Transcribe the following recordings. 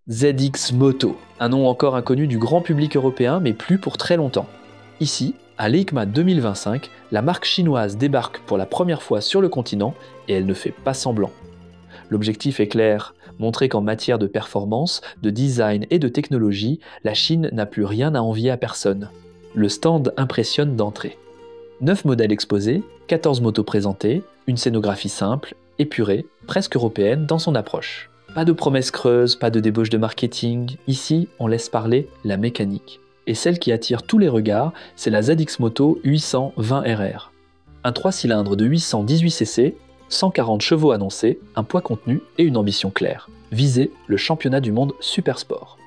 ZX Moto, un nom encore inconnu du grand public européen, mais plus pour très longtemps. Ici, à l'EICMA 2025, la marque chinoise débarque pour la première fois sur le continent et elle ne fait pas semblant. L'objectif est clair, montrer qu'en matière de performance, de design et de technologie, la Chine n'a plus rien à envier à personne. Le stand impressionne d'entrée. 9 modèles exposés, 14 motos présentées, une scénographie simple, épurée, presque européenne dans son approche. Pas de promesses creuses, pas de débauche de marketing, ici on laisse parler la mécanique. Et celle qui attire tous les regards, c'est la ZX Moto 820RR. Un 3 cylindres de 818 cc, 140 chevaux annoncés, un poids contenu et une ambition claire. Viser le championnat du monde super sport.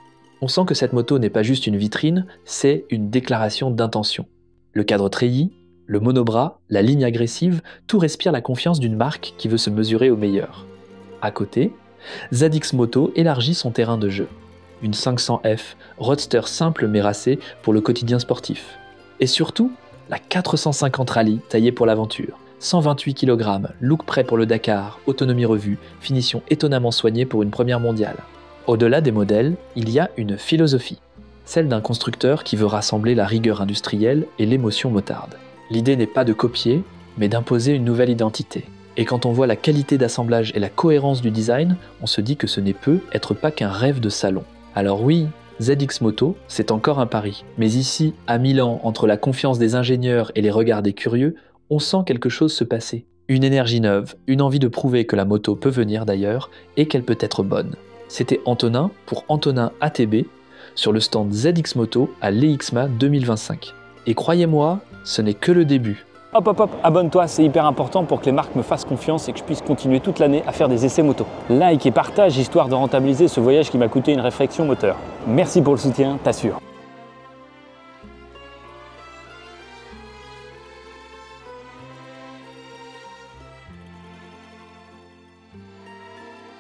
On sent que cette moto n'est pas juste une vitrine, c'est une déclaration d'intention. Le cadre treillis, le monobras, la ligne agressive, tout respire la confiance d'une marque qui veut se mesurer au meilleur. À côté, ZX Moto élargit son terrain de jeu. Une 500F, roadster simple mais racé pour le quotidien sportif. Et surtout, la 450 Rally taillée pour l'aventure. 128 kg, look prêt pour le Dakar, autonomie revue, finition étonnamment soignée pour une première mondiale. Au-delà des modèles, il y a une philosophie. Celle d'un constructeur qui veut rassembler la rigueur industrielle et l'émotion motarde. L'idée n'est pas de copier, mais d'imposer une nouvelle identité. Et quand on voit la qualité d'assemblage et la cohérence du design, on se dit que ce n'est peut être pas qu'un rêve de salon. Alors oui, ZX Moto, c'est encore un pari. Mais ici, à Milan, entre la confiance des ingénieurs et les regards des curieux, on sent quelque chose se passer. Une énergie neuve, une envie de prouver que la moto peut venir d'ailleurs et qu'elle peut être bonne. C'était Antonin pour Antonin ATB sur le stand ZX Moto à l'EICMA 2025. Et croyez-moi, ce n'est que le début. Hop hop hop, abonne-toi, c'est hyper important pour que les marques me fassent confiance et que je puisse continuer toute l'année à faire des essais moto. Like et partage histoire de rentabiliser ce voyage qui m'a coûté une réflexion moteur. Merci pour le soutien, t'assure.